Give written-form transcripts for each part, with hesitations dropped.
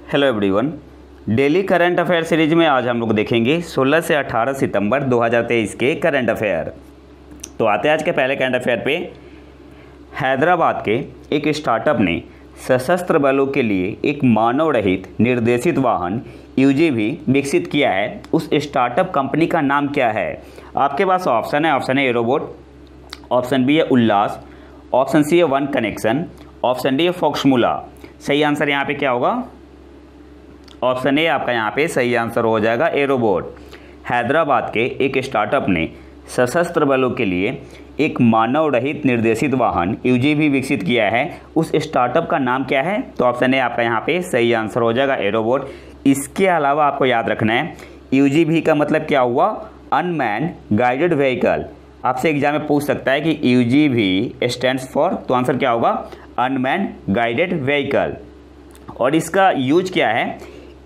Hello everyone. Daily current affair series में आज हम लोग देखेंगे 16 से 18 सितंबर 2023 के करंट अफेयर। तो आते हैं आज के पहले करंट अफेयर पे। हैदराबाद के एक स्टार्टअप ने सशस्त्र बलों के लिए एक मानव रहित निर्देशित वाहन यूजीवी विकसित किया है। उस स्टार्टअप कंपनी का नाम क्या है? आपके पास ऑप्शन है। Option A robot, option B है उल्लास, ऑप्शन सी है वन कनेक्शन, ऑप्शन डी है फॉक्समुला। सही आंसर यहाँ पे क्या होगा? ऑप्शन ए आपका यहाँ पे सही आंसर हो जाएगा, ए रोबोट। हैदराबाद के एक स्टार्टअप ने सशस्त्र बलों के लिए एक मानव रहित निर्देशित वाहन यूजीवी विकसित किया है। उस स्टार्टअप का नाम क्या है? तो ऑप्शन ए आपका यहाँ पे सही आंसर हो जाएगा, ए रोबोट। इसके अलावा आपको याद रखना है यूजीवी का मतलब क्या हुआ? Unmanned guided vehicle. आपसे एग्जाम में पूछ सकता है कि यूजीवी स्टैंड्स फॉर, तो आंसर क्या होगा? Unmanned guided vehicle. और इसका यूज क्या है?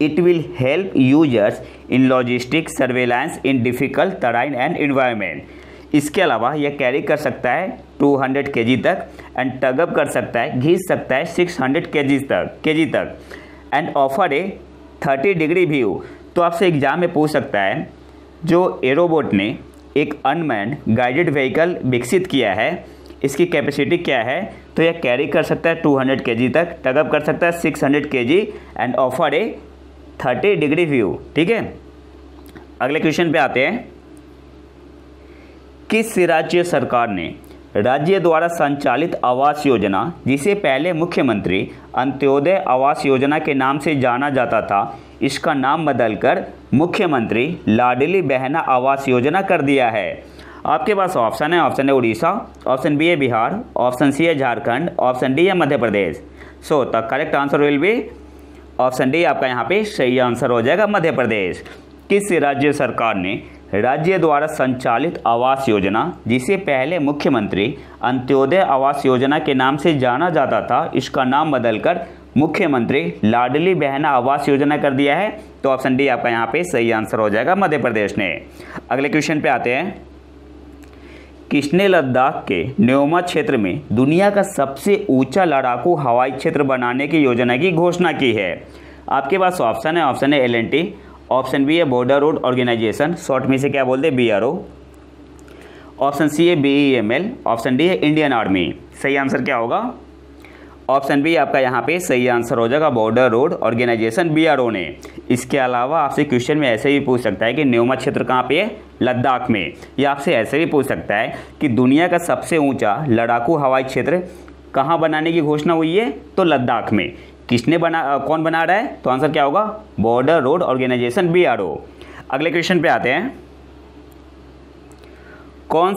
It will help users in logistic surveillance in difficult terrain and environment. इसके अलावा यह कैरी कर सकता है 200 kg तक एंड टगअप कर सकता है, घींच सकता है 600 kg तक and offer A 30 degree view. तो आपसे एग्जाम में पूछ सकता है जो एरोबोट ने एक अनमैन गाइडेड व्हीकल विकसित किया है, इसकी कैपेसिटी क्या है? तो यह कैरी कर सकता है 200 kg तक, टगअप कर सकता है 600 kg and offer A 30 degree view. ठीक है, अगले क्वेश्चन पे आते हैं। किस राज्य सरकार ने राज्य द्वारा संचालित आवास योजना, जिसे पहले मुख्यमंत्री अंत्योदय आवास योजना के नाम से जाना जाता था, इसका नाम बदलकर मुख्यमंत्री लाडली बहना आवास योजना कर दिया है? आपके पास ऑप्शन है। ऑप्शन है उड़ीसा, ऑप्शन बी है बिहार, ऑप्शन सी है झारखंड, ऑप्शन डी है Madhya Pradesh. So the correct answer will be option D. आपका यहाँ पे सही आंसर हो जाएगा, मध्य प्रदेश। किस राज्य सरकार ने राज्य द्वारा संचालित आवास योजना, जिसे पहले मुख्यमंत्री अंत्योदय आवास योजना के नाम से जाना जाता था, इसका नाम बदलकर मुख्यमंत्री लाडली बहना आवास योजना कर दिया है? तो ऑप्शन डी आपका यहाँ पे सही आंसर हो जाएगा, मध्य प्रदेश ने। अगले क्वेश्चन पे आते हैं। किसने लद्दाख के न्योमा क्षेत्र में दुनिया का सबसे ऊंचा लड़ाकू हवाई क्षेत्र बनाने की योजना की घोषणा की है? आपके पास ऑप्शन है। ऑप्शन है एल&टी, ऑप्शन बी है बॉर्डर रोड ऑर्गेनाइजेशन, शॉर्ट में से क्या बोलते हैं? BRO, ऑप्शन सी है BEML, ऑप्शन डी है इंडियन आर्मी। सही आंसर क्या होगा? ऑप्शन बी आपका यहाँ पे सही आंसर हो जाएगा, बॉर्डर रोड ऑर्गेनाइजेशन, BRO ने। इसके अलावा आपसे क्वेश्चन में ऐसे भी पूछ सकता है कि न्योमा क्षेत्र कहाँ पे है? लद्दाख में। या आपसे ऐसे भी पूछ सकता है कि दुनिया का सबसे ऊंचा लड़ाकू हवाई क्षेत्र कहाँ बनाने की घोषणा हुई है? तो लद्दाख में। किसने कौन बना रहा है? तो आंसर क्या होगा? Border road organization, BRO। अगले क्वेश्चन पे आते हैं। कौन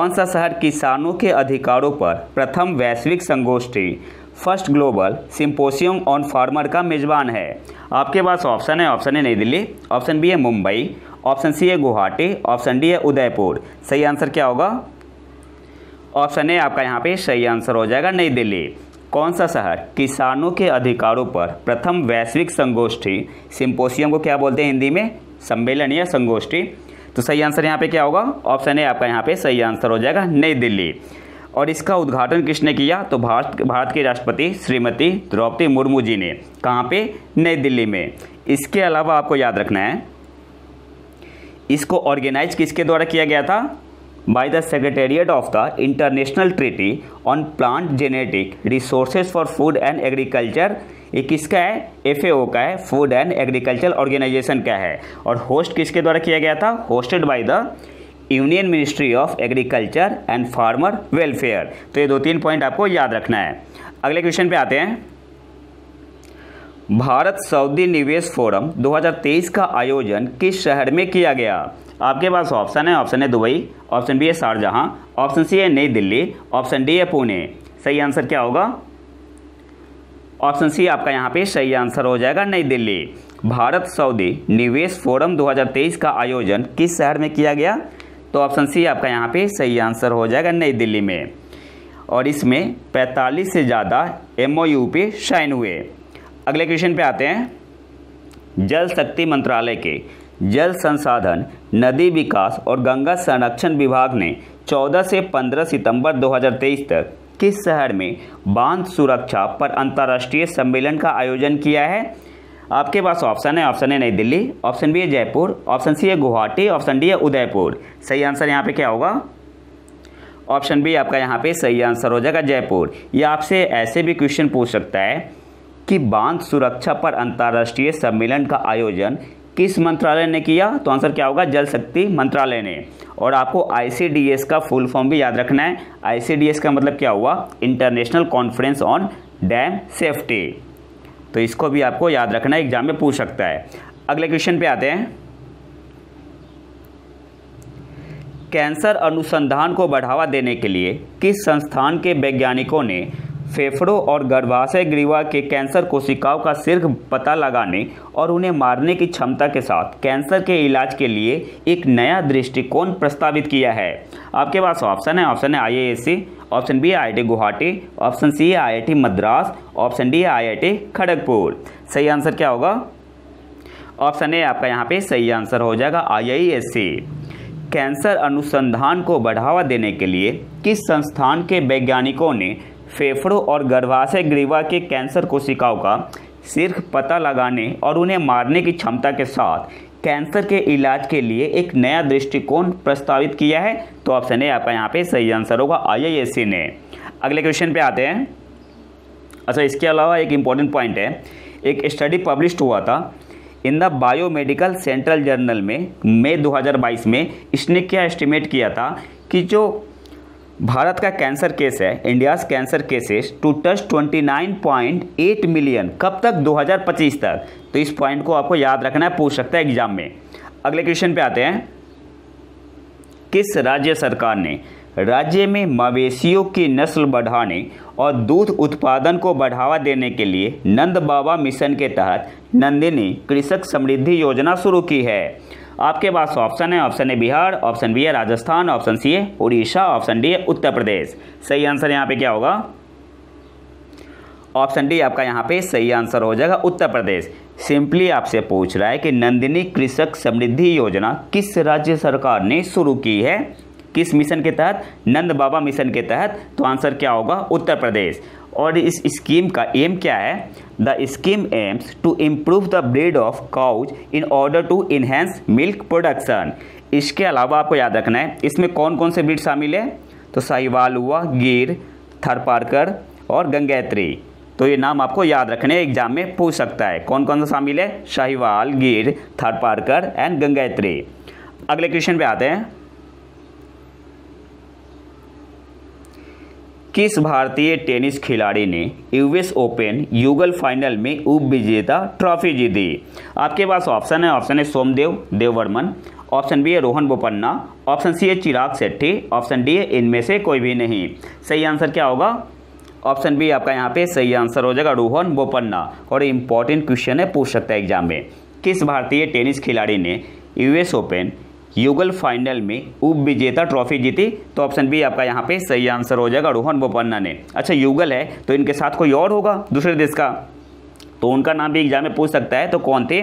सा शहर किसानों के अधिकारों पर प्रथम वैश्विक संगोष्ठी फर्स्ट ग्लोबल सिंपोसियम ऑन फार्मर का मेजबान है? आपके पास ऑप्शन है। ऑप्शन ए नई दिल्ली, ऑप्शन बी है मुंबई, ऑप्शन सी है गुवाहाटी, ऑप्शन डी है उदयपुर। सही आंसर क्या होगा? ऑप्शन ए आपका यहाँ पे सही आंसर हो जाएगा, नई दिल्ली। कौन सा शहर किसानों के अधिकारों पर प्रथम वैश्विक संगोष्ठी, सिंपोसियम को क्या बोलते हैं हिंदी में? सम्मेलन या संगोष्ठी। तो सही आंसर यहाँ पे क्या होगा? ऑप्शन ए आपका यहाँ पे सही आंसर हो जाएगा, नई दिल्ली। और इसका उद्घाटन किसने किया? तो भारत के राष्ट्रपति श्रीमती द्रौपदी मुर्मू जी ने। कहाँ पे? नई दिल्ली में। इसके अलावा आपको याद रखना है इसको ऑर्गेनाइज किसके द्वारा किया गया था? By the secretariat of the international treaty on plant genetic resources for food and agriculture. ये किसका है? FAO का है, फूड एंड एग्रीकल्चर ऑर्गेनाइजेशन का है। और होस्ट किसके द्वारा किया गया था? Hosted by the union ministry of agriculture and farmer welfare. तो ये 2-3 पॉइंट आपको याद रखना है। अगले क्वेश्चन पे आते हैं। भारत सऊदी निवेश फोरम 2023 का आयोजन किस शहर में किया गया? आपके पास ऑप्शन है। ऑप्शन है दुबई, ऑप्शन बी है शारजहां, ऑप्शन सी है नई दिल्ली, ऑप्शन डी है पुणे। सही आंसर क्या होगा? ऑप्शन सी आपका यहाँ पे सही आंसर हो जाएगा, नई दिल्ली। भारत सऊदी निवेश फोरम 2023 का आयोजन किस शहर में किया गया? तो ऑप्शन सी आपका यहाँ पे सही आंसर हो जाएगा, नई दिल्ली में। और इसमें 45 से ज़्यादा MOU पे साइन हुए। अगले क्वेश्चन पे आते हैं। जल शक्ति मंत्रालय के जल संसाधन, नदी विकास और गंगा संरक्षण विभाग ने 14 से 15 सितंबर 2023 तक किस शहर में बांध सुरक्षा पर अंतर्राष्ट्रीय सम्मेलन का आयोजन किया है? आपके पास ऑप्शन है, ऑप्शन ए नई दिल्ली, ऑप्शन बी है जयपुर, ऑप्शन सी है गुवाहाटी, ऑप्शन डी है उदयपुर। सही आंसर यहाँ पे क्या होगा? ऑप्शन बी आपका यहाँ पे सही आंसर हो जाएगा, जयपुर। यह आपसे ऐसे भी क्वेश्चन पूछ सकता है कि बांध सुरक्षा पर अंतर्राष्ट्रीय सम्मेलन का आयोजन किस मंत्रालय ने किया? तो आंसर क्या होगा? जल शक्ति मंत्रालय ने। और आपको ICDS का फुल फॉर्म भी याद रखना है। ICDS का मतलब क्या हुआ? International conference on dam safety. तो इसको भी आपको याद रखना है, एग्जाम में पूछ सकता है। अगले क्वेश्चन पे आते हैं। कैंसर अनुसंधान को बढ़ावा देने के लिए किस संस्थान के वैज्ञानिकों ने फेफड़ों और गर्भाशय ग्रीवा के कैंसर कोशिकाओं का शीघ्र पता लगाने और उन्हें मारने की क्षमता के साथ कैंसर के इलाज के लिए एक नया दृष्टिकोण प्रस्तावित किया है? आपके पास ऑप्शन है, ऑप्शन है IISc, ऑप्शन बी है IIT गुवाहाटी, ऑप्शन सी है IIT मद्रास, ऑप्शन डी है IIT खड़गपुर। सही आंसर क्या होगा? ऑप्शन ए आपका यहाँ पे सही आंसर हो जाएगा, IISc। कैंसर अनुसंधान को बढ़ावा देने के लिए किस संस्थान के वैज्ञानिकों ने फेफड़ों और गर्भाशय ग्रीवा के कैंसर कोशिकाओं का शीघ्र पता लगाने और उन्हें मारने की क्षमता के साथ कैंसर के इलाज के लिए एक नया दृष्टिकोण प्रस्तावित किया है? तो ऑप्शन ए आपका यहाँ पे सही आंसर होगा, IISc ने। अगले क्वेश्चन पे आते हैं। अच्छा, इसके अलावा एक इम्पॉर्टेंट पॉइंट है, एक स्टडी पब्लिश हुआ था in the biomedical central journal में मई 2022 में। इसने क्या एस्टिमेट किया था कि जो भारत का कैंसर केस है, India's cancer cases to touch 29.8 million, कब तक? 2025 तक। तो इस पॉइंट को आपको याद रखना है, पूछ सकता है एग्जाम में। अगले क्वेश्चन पे आते हैं। किस राज्य सरकार ने राज्य में मवेशियों की नस्ल बढ़ाने और दूध उत्पादन को बढ़ावा देने के लिए नंद बाबा मिशन के तहत नंदिनी कृषक समृद्धि योजना शुरू की है? आपके पास ऑप्शन है, option A Bihar, option B है राजस्थान, ऑप्शन सी है उड़ीसा, ऑप्शन डी है उत्तर प्रदेश। सही आंसर यहाँ पे क्या होगा? ऑप्शन डी आपका यहाँ पे सही आंसर हो जाएगा, उत्तर प्रदेश। सिंपली आपसे पूछ रहा है कि नंदिनी कृषक समृद्धि योजना किस राज्य सरकार ने शुरू की है, किस मिशन के तहत? नंद बाबा मिशन के तहत। तो आंसर क्या होगा? उत्तर प्रदेश। और इस स्कीम का एम क्या है? The scheme aims to improve the breed of cows in order to enhance milk production. इसके अलावा आपको याद रखना है इसमें कौन कौन से ब्रीड शामिल है? तो साहिवाल हुआ, गिर, थारपारकर और गंगोत्री। तो ये नाम आपको याद रखने, एग्जाम में पूछ सकता है। कौन कौन सा शामिल है? साहिवाल, गिर, थारपारकर एंड गंगोत्री। अगले क्वेश्चन पे आते हैं। किस भारतीय टेनिस खिलाड़ी ने US ओपन युगल फाइनल में उप विजेता ट्रॉफी जीती? आपके पास ऑप्शन है, ऑप्शन है सोमदेव देववर्मन, ऑप्शन बी है रोहन बोपन्ना, ऑप्शन सी है चिराग शेट्टी, ऑप्शन डी है इनमें से कोई भी नहीं। सही आंसर क्या होगा? ऑप्शन बी आपका यहाँ पे सही आंसर हो जाएगा, रोहन बोपन्ना। और इंपॉर्टेंट क्वेश्चन है, पूछ सकता है एग्जाम में। किस भारतीय टेनिस खिलाड़ी ने US ओपन युगल फाइनल में उप विजेता ट्रॉफी जीती? तो ऑप्शन बी आपका यहाँ पे सही आंसर हो जाएगा, रोहन बोपन्ना ने। अच्छा, युगल है तो इनके साथ कोई और होगा दूसरे देश का, तो उनका नाम भी एग्जाम में पूछ सकता है। तो कौन थे?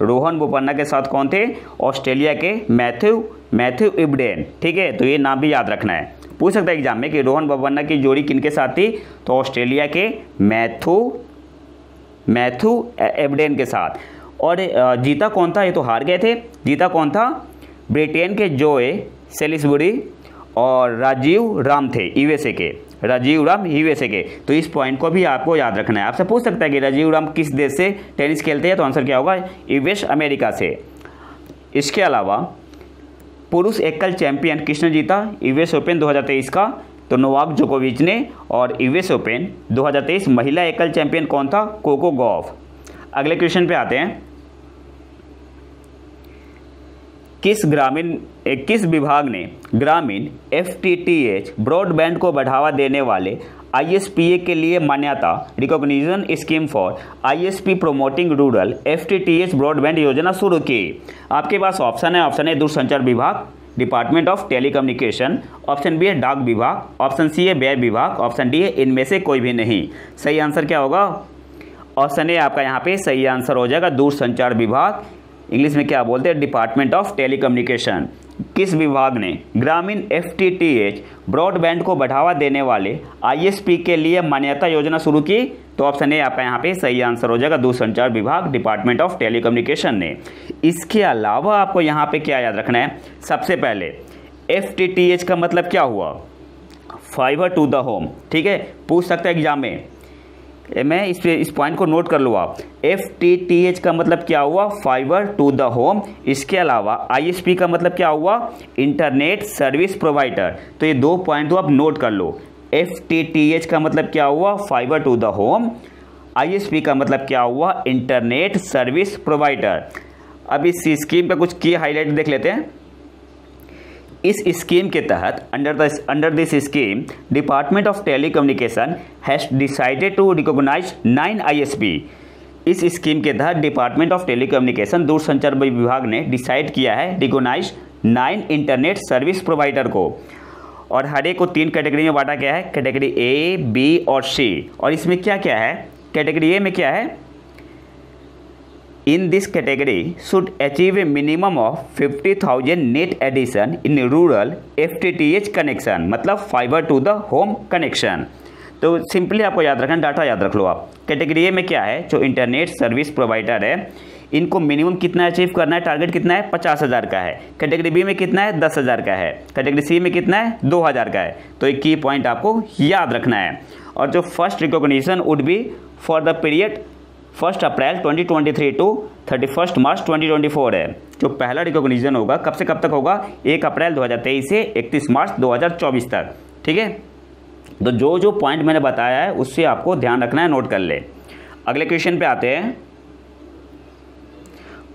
रोहन बोपन्ना के साथ कौन थे? ऑस्ट्रेलिया के मैथ्यू इब्डेन। ठीक है, तो ये नाम भी याद रखना है, पूछ सकता है एग्जाम में कि रोहन बोपन्ना की जोड़ी किनके साथ थी? तो ऑस्ट्रेलिया के मैथ्यू इब्डेन के साथ। और जीता कौन था? ये तो हार गए थे। जीता कौन था? ब्रिटेन के जोए सेलिसबरी और राजीव राम थे, USA के। राजीव राम USA के। तो इस पॉइंट को भी आपको याद रखना है। आपसे पूछ सकता है कि राजीव राम किस देश से टेनिस खेलते हैं? तो आंसर क्या होगा? US अमेरिका से। इसके अलावा पुरुष एकल चैंपियन किसने जीता US ओपन 2023 का? तो नोवाक जोकोविच ने। और US ओपन 2023 महिला एकल चैंपियन कौन था? Coco Gauff. अगले क्वेश्चन पे आते हैं। किस विभाग ने ग्रामीण FTTH ब्रॉडबैंड को बढ़ावा देने वाले ISPA के लिए मान्यता recognition scheme for ISP promoting rural FTTH broadband योजना शुरू की? आपके पास ऑप्शन है, ऑप्शन ए दूरसंचार विभाग, department of telecommunication, option B है डाक विभाग, ऑप्शन सी है व्यय विभाग, ऑप्शन डी है इनमें से कोई भी नहीं। सही आंसर क्या होगा? ऑप्शन ए आपका यहाँ पे सही आंसर हो जाएगा, दूरसंचार विभाग। इंग्लिश में क्या बोलते हैं? Department of telecommunication. किस विभाग ने ग्रामीण FTTH ब्रॉडबैंड को बढ़ावा देने वाले ISP के लिए मान्यता योजना शुरू की? तो ऑप्शन ए आपका यहाँ पे सही आंसर हो जाएगा, दूरसंचार विभाग, डिपार्टमेंट ऑफ टेलीकम्युनिकेशन ने। इसके अलावा आपको यहाँ पे क्या याद रखना है, सबसे पहले FTTH का मतलब क्या हुआ, फाइबर टू द होम। ठीक है, पूछ सकता है एग्जाम में, मैं इस पॉइंट को नोट कर लो आप। FTTH का मतलब क्या हुआ, फाइबर टू द होम। इसके अलावा ISP का मतलब क्या हुआ, इंटरनेट सर्विस प्रोवाइडर। तो ये 2 पॉइंट तो आप नोट कर लो। FTTH का मतलब क्या हुआ, fiber to the home. ISP का मतलब क्या हुआ, इंटरनेट सर्विस प्रोवाइडर। अब इस स्कीम पे कुछ की हाईलाइट देख लेते हैं। इस स्कीम के तहत under this scheme department of telecommunication has decided to recognize 9 ISP। इस स्कीम के तहत डिपार्टमेंट ऑफ टेलीकम्युनिकेशन दूरसंचार विभाग ने डिसाइड किया है रिकॉग्नाइज 9 इंटरनेट सर्विस प्रोवाइडर को, और हर एक को 3 कैटेगरी में बांटा गया है, कैटेगरी A, B और C। और इसमें क्या क्या है, कैटेगरी A में क्या है, in this category should achieve a minimum of 50,000 net addition in rural FTTH connection, मतलब fiber to the home connection. तो सिंपली आपको याद रखना, डाटा याद रख लो आप। कैटेगरी ए में क्या है, जो इंटरनेट सर्विस प्रोवाइडर है, इनको मिनिमम कितना अचीव करना है, टारगेट कितना है, 50,000 का है। कैटेगरी बी में कितना है, 10,000 का है। कैटेगरी सी में कितना है, 2,000 का है। तो एक की पॉइंट आपको याद रखना है। और जो first recognition would be for the period 1 April 2023 to 31 March 2024 है। जो पहला रिकॉग्निशन होगा कब से कब तक होगा, 1 अप्रैल 2023 से 31 मार्च 2024 तक। ठीक है, तो जो जो पॉइंट मैंने बताया है उससे आपको ध्यान रखना है, नोट कर ले। अगले क्वेश्चन पे आते हैं।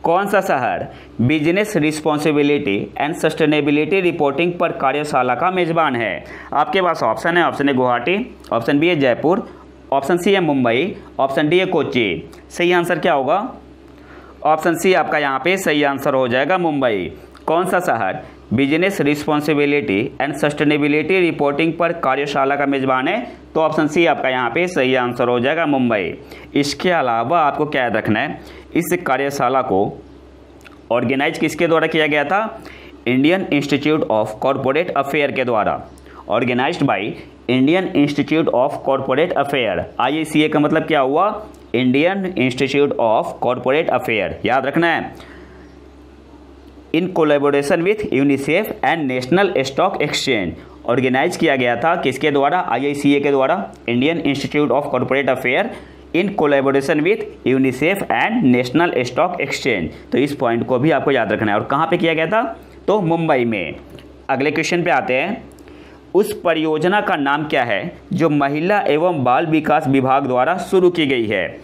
कौन सा शहर business responsibility and sustainability reporting पर कार्यशाला का मेजबान है? आपके पास ऑप्शन है, option A Guwahati, option B है जयपुर, ऑप्शन सी है मुंबई, ऑप्शन डी है कोच्चि। सही आंसर क्या होगा, ऑप्शन सी आपका यहाँ पे सही आंसर हो जाएगा, मुंबई। कौन सा शहर business responsibility and sustainability reporting पर कार्यशाला का मेजबान है? तो ऑप्शन सी आपका यहाँ पे सही आंसर हो जाएगा, मुंबई। इसके अलावा आपको क्या याद रखना है, इस कार्यशाला को ऑर्गेनाइज किसके द्वारा किया गया था, Indian institute of corporate affair के द्वारा। Organized by Indian institute of corporate affair. IICA का मतलब क्या हुआ, Indian institute of corporate affair, याद रखना है। In collaboration with UNICEF and national stock exchange. Organize किया गया था किसके द्वारा, IICA के द्वारा, Indian institute of corporate affair in collaboration with UNICEF and national stock exchange. तो इस पॉइंट को भी आपको याद रखना है। और कहाँ पे किया गया था, तो मुंबई में। अगले क्वेश्चन पे आते हैं। उस परियोजना का नाम क्या है जो महिला एवं बाल विकास विभाग द्वारा शुरू की गई है,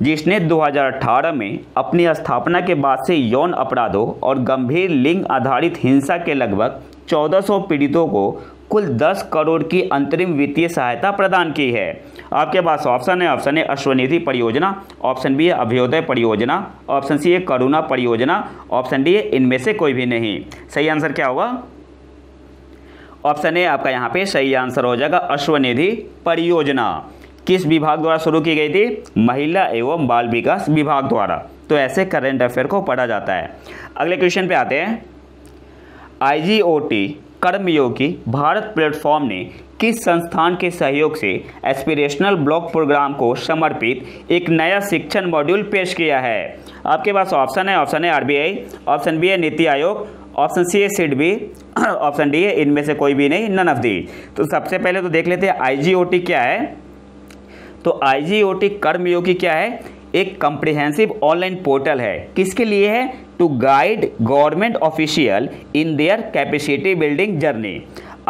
जिसने 2018 में अपनी स्थापना के बाद से यौन अपराधों और गंभीर लिंग आधारित हिंसा के लगभग 1400 पीड़ितों को कुल 10 करोड़ की अंतरिम वित्तीय सहायता प्रदान की है? आपके पास ऑप्शन है, ऑप्शन ए अश्वनिधि परियोजना, ऑप्शन बी है अभ्योदय परियोजना, ऑप्शन सी है करुणा परियोजना, ऑप्शन डी है इनमें से कोई भी नहीं। सही आंसर क्या होगा, ऑप्शन ए आपका यहाँ पे सही आंसर हो जाएगा, अश्वनिधि परियोजना। किस विभाग द्वारा शुरू की गई थी, महिला एवं बाल विकास विभाग द्वारा। तो ऐसे करंट अफेयर को पढ़ा जाता है। अगले क्वेश्चन पे आते हैं। IGOT कर्मयोगी भारत प्लेटफॉर्म ने किस संस्थान के सहयोग से एस्पिरेशनल ब्लॉक प्रोग्राम को समर्पित एक नया शिक्षण मॉड्यूल पेश किया है? आपके पास ऑप्शन है, ऑप्शन है RBI, ऑप्शन बी है नीति आयोग, ऑप्शन सी है सिडबी, ऑप्शन डी है इनमें से कोई भी नहीं, नन ऑफ दी। तो सबसे पहले तो देख लेते हैं IGOT क्या है। तो IGOT कर्मयोगी क्या है, एक कम्प्रिहेंसिव ऑनलाइन पोर्टल है। किसके लिए है, to guide government official in their capacity building journey.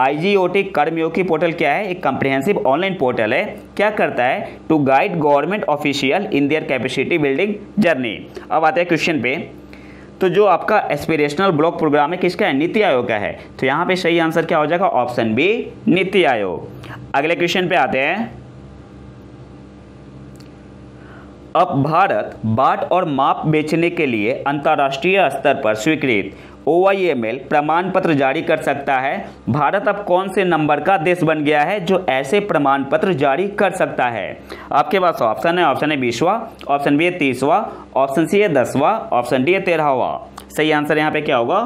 IGOT Karmayogi portal क्या है, एक कम्प्रिहेंसिव ऑनलाइन पोर्टल है। क्या करता है, to guide government official in their capacity building journey. अब आते हैं क्वेश्चन पे। तो जो आपका एस्पिरेशनल ब्लॉक प्रोग्राम है किसका है, नीति आयोग का है। तो यहाँ पे सही आंसर क्या हो जाएगा, ऑप्शन बी नीति आयोग। अगले क्वेश्चन पे आते हैं। अब भारत बाट और माप बेचने के लिए अंतर्राष्ट्रीय स्तर पर स्वीकृत OIML प्रमाण पत्र जारी कर सकता है। भारत अब कौन से नंबर का देश बन गया है जो ऐसे प्रमाण पत्र जारी कर सकता है? आपके पास ऑप्शन है, ऑप्शन है 20वां, ऑप्शन बी है 30वां, ऑप्शन सी है 10वां, ऑप्शन डी है 13वां। सही आंसर यहाँ पे क्या होगा,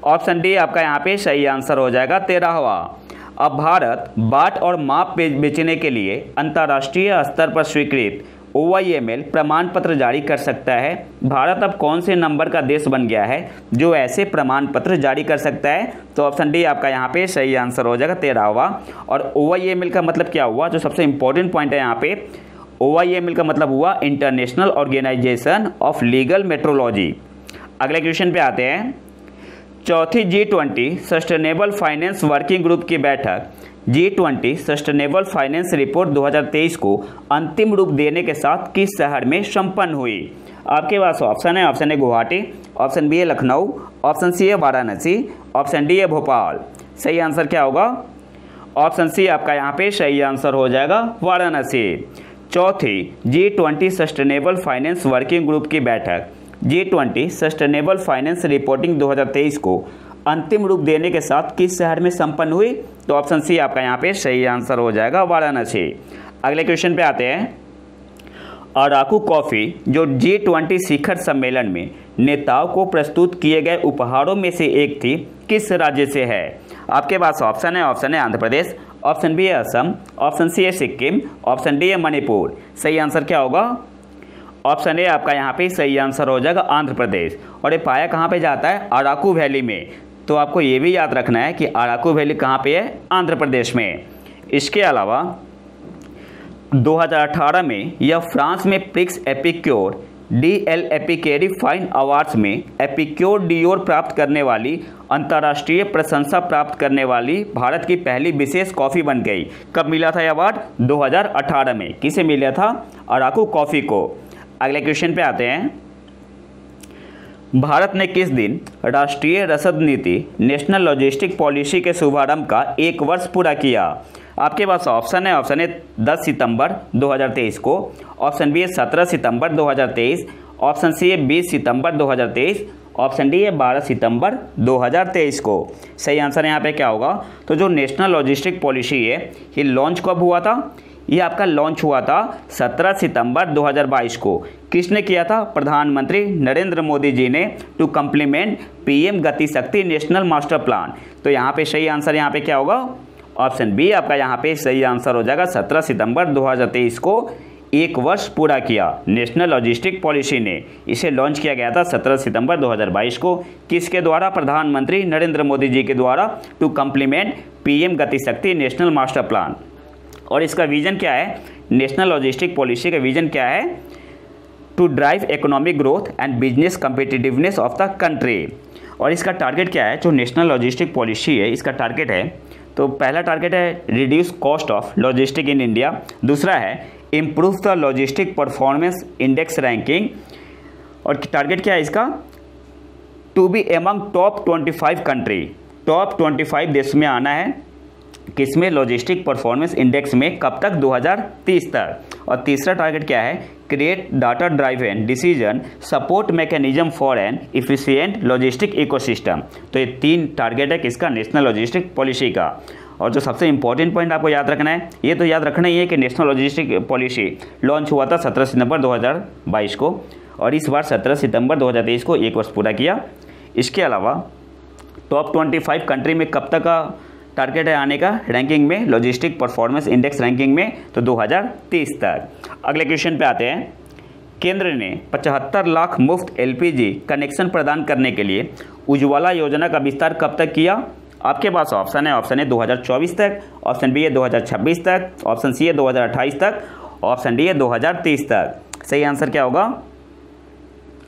ऑप्शन डी आपका यहाँ पे सही आंसर हो जाएगा 13वां। अब भारत बाट और माप बेचने के लिए अंतर्राष्ट्रीय स्तर पर स्वीकृत OIML प्रमाण पत्र जारी कर सकता है। भारत अब कौन से नंबर का देश बन गया है जो ऐसे प्रमाण पत्र जारी कर सकता है? तो ऑप्शन डी आपका यहाँ पे सही आंसर हो जाएगा 13वां। और OIML का मतलब क्या हुआ, जो सबसे इंपॉर्टेंट पॉइंट है यहाँ पे, OIML का मतलब हुआ international organization of legal metrology. अगले क्वेश्चन पे आते हैं। चौथी G20 sustainable finance working group की बैठक G20 सस्टेनेबल फाइनेंस रिपोर्ट 2023 को अंतिम रूप देने के साथ किस शहर में संपन्न हुई? आपके पास ऑप्शन है, option A Guwahati, option B है लखनऊ, ऑप्शन सी है वाराणसी, ऑप्शन डी है भोपाल। सही आंसर क्या होगा? ऑप्शन सी आपका यहाँ पे सही आंसर हो जाएगा वाराणसी। चौथी G20 sustainable finance working group की बैठक G20 सस्टेनेबल फाइनेंस रिपोर्टिंग 2023 को अंतिम रूप देने के साथ किस शहर में संपन्न हुई? तो ऑप्शन सी आपका यहाँ पे सही आंसर हो जाएगा वाराणसी। अगले क्वेश्चन पे आते हैं। अराकू कॉफ़ी जो G20 शिखर सम्मेलन में नेताओं को प्रस्तुत किए गए उपहारों में से एक थी, किस राज्य से है? आपके पास ऑप्शन है, option A Andhra Pradesh, option B है असम, ऑप्शन सी है सिक्किम, ऑप्शन डी है मणिपुर। सही आंसर क्या होगा? ऑप्शन ए आपका यहाँ पे सही आंसर हो जाएगा आंध्र प्रदेश। और ये पाया कहाँ पे जाता है? अराकू वैली में। तो आपको ये भी याद रखना है कि अराकू वैली कहाँ पे है? आंध्र प्रदेश में। इसके अलावा 2018 में यह फ्रांस में प्रिक्स एपिक्योर DL एपिकेरी फाइन अवार्ड्स में एपिक्योर डियोर प्राप्त करने वाली अंतर्राष्ट्रीय प्रशंसा प्राप्त करने वाली भारत की पहली विशेष कॉफ़ी बन गई। कब मिला था यह अवार्ड? 2018 में। किसे मिला था? अराकू कॉफ़ी को। अगले क्वेश्चन पे आते हैं। भारत ने किस दिन राष्ट्रीय रसद नीति नेशनल लॉजिस्टिक पॉलिसी के शुभारंभ का 1 वर्ष पूरा किया? आपके पास ऑप्शन है, ऑप्शन ए 10 सितंबर 2023 को, ऑप्शन बी है 17 सितंबर 2023, ऑप्शन सी है 20 सितंबर 2023, ऑप्शन डी है 12 सितंबर 2023 को। सही आंसर यहाँ पे क्या होगा? तो जो नेशनल लॉजिस्टिक पॉलिसी है ये लॉन्च कब हुआ था? ये आपका लॉन्च हुआ था 17 सितंबर 2022 को। किसने किया था? प्रधानमंत्री नरेंद्र मोदी जी ने, टू कम्प्लीमेंट PM गति शक्ति नेशनल मास्टर प्लान। तो यहाँ पे सही आंसर यहाँ पे क्या होगा? ऑप्शन बी आपका यहाँ पे सही आंसर हो जाएगा। 17 सितंबर 2023 को 1 वर्ष पूरा किया नेशनल लॉजिस्टिक पॉलिसी ने। इसे लॉन्च किया गया था 17 सितंबर 2022 को। किसके द्वारा? प्रधानमंत्री नरेंद्र मोदी जी के द्वारा, टू कम्प्लीमेंट PM गति शक्ति नेशनल मास्टर प्लान। और इसका विजन क्या है? नेशनल लॉजिस्टिक पॉलिसी का विजन क्या है? To drive economic growth and business competitiveness of the country. और इसका टारगेट क्या है? जो नेशनल लॉजिस्टिक पॉलिसी है इसका टारगेट है, तो पहला टारगेट है reduce cost of logistic in India, दूसरा है improve the logistic performance index ranking, और टारगेट क्या है इसका? To be among top 25 country, top 25 देश में आना है। किसमें? लॉजिस्टिक परफॉर्मेंस इंडेक्स में। कब तक? 2030 तक। और तीसरा टारगेट क्या है? Create data driven decision support mechanism for an efficient logistic ecosystem. तो ये 3 टारगेट है किसका? नेशनल लॉजिस्टिक पॉलिसी का। और जो सबसे इंपॉर्टेंट पॉइंट आपको याद रखना है, ये तो याद रखना ही है कि नेशनल लॉजिस्टिक पॉलिसी लॉन्च हुआ था 17 सितंबर 2022 को, और इस बार 17 सितंबर 2023 को 1 वर्ष पूरा किया। इसके अलावा टॉप 25 कंट्री में कब तक का टारगेट है आने का रैंकिंग में, लॉजिस्टिक परफॉर्मेंस इंडेक्स रैंकिंग में? तो 2030 तक। अगले क्वेश्चन पे आते हैं। केंद्र ने 75 लाख मुफ्त LPG कनेक्शन प्रदान करने के लिए उज्ज्वला योजना का विस्तार कब तक किया? आपके पास ऑप्शन है, ऑप्शन ए 2024 तक, ऑप्शन बी है 2026 तक, ऑप्शन सी है 2028 तक, ऑप्शन डी है 2030 तक। सही आंसर क्या होगा?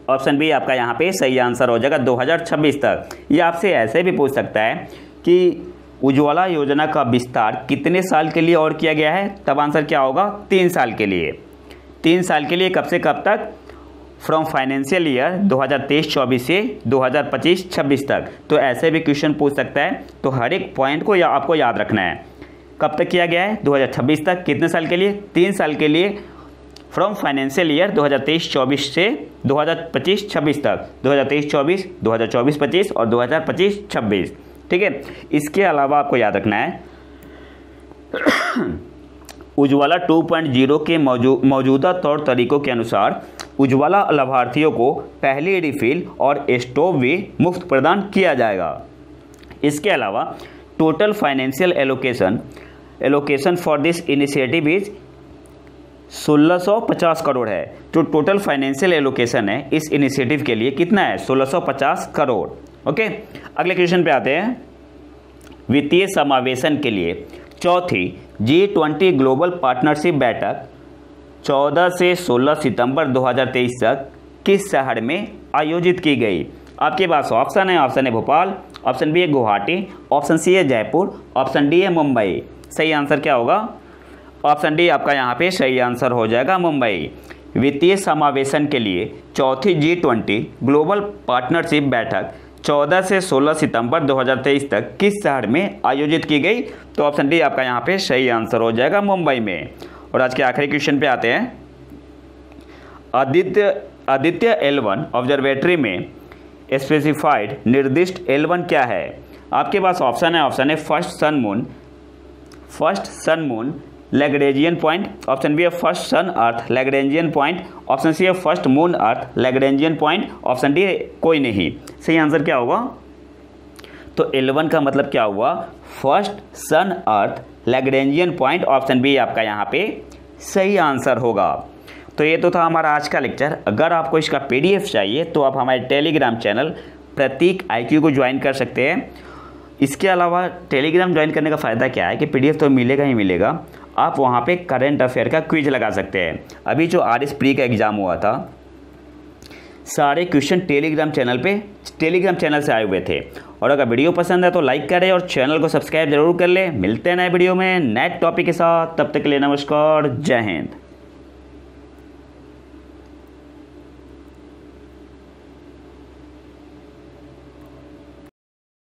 ऑप्शन बी आपका यहाँ पे सही आंसर हो जाएगा 2026 तक। ये आपसे ऐसे भी पूछ सकता है कि उज्ज्वला योजना का विस्तार कितने साल के लिए और किया गया है? तब आंसर क्या होगा? 3 साल के लिए। 3 साल के लिए। कब से कब तक? फ्रॉम फाइनेंशियल ईयर 2023-24 से 2025-26 तक। तो ऐसे भी क्वेश्चन पूछ सकता है, तो हर एक पॉइंट को आपको याद रखना है। कब तक किया गया है? 2026 तक। कितने साल के लिए? 3 साल के लिए। फ्रॉम फाइनेंशियल ईयर 2023-24 से 2025-26 तक, 2023-24, 2024-25 और 2025-26। ठीक है। इसके अलावा आपको याद रखना है उज्ज्वला 2.0 के मौजूदा तौर तरीकों के अनुसार उज्ज्वला लाभार्थियों को पहली रिफिल और स्टोव भी मुफ्त प्रदान किया जाएगा। इसके अलावा total financial allocation for this initiative is 1650 crore है। जो टोटल फाइनेंशियल एलोकेशन है इस इनिशिएटिव के लिए कितना है? 1650 करोड़। ओके, अगले क्वेश्चन पे आते हैं। वित्तीय समावेशन के लिए चौथी G20 ग्लोबल पार्टनरशिप बैठक 14 से 16 सितंबर 2023 तक किस शहर में आयोजित की गई? आपके पास ऑप्शन है, option A Bhopal, option B है गुवाहाटी, ऑप्शन सी है जयपुर, ऑप्शन डी है मुंबई। सही आंसर क्या होगा? ऑप्शन डी आपका यहाँ पे सही आंसर हो जाएगा, मुंबई। वित्तीय समावेशन के लिए चौथी G20 ग्लोबल पार्टनरशिप बैठक 14 से 16 सितंबर 2023 तक किस शहर में आयोजित की गई? तो ऑप्शन डी आपका यहाँ पे सही आंसर हो जाएगा, मुंबई में। और आज के आखिरी क्वेश्चन पे आते हैं। आदित्य L1 ऑब्जर्वेटरी में स्पेसिफाइड निर्दिष्ट L1 क्या है? आपके पास ऑप्शन है, option A first sun moon Lagrangian point, option B है first sun earth Lagrangian point, option C है first moon earth Lagrangian point, option D कोई नहीं। सही आंसर क्या होगा? तो L1 का मतलब क्या हुआ? First sun earth Lagrangian point. Option B आपका यहाँ पे सही आंसर होगा। तो ये तो था हमारा आज का लेक्चर। अगर आपको इसका PDF चाहिए तो आप हमारे टेलीग्राम चैनल प्रतीक IQ को ज्वाइन कर सकते हैं। इसके अलावा टेलीग्राम ज्वाइन करने का फ़ायदा क्या है कि PDF तो मिलेगा ही मिलेगा, आप वहाँ पे करंट अफेयर का क्विज लगा सकते हैं। अभी जो RS प्री का एग्ज़ाम हुआ था, सारे क्वेश्चन टेलीग्राम चैनल से आए हुए थे। और अगर वीडियो पसंद है तो लाइक करें और चैनल को सब्सक्राइब जरूर कर लें। मिलते हैं नए वीडियो में नए टॉपिक के साथ, तब तक के लिए नमस्कार, जय हिंद।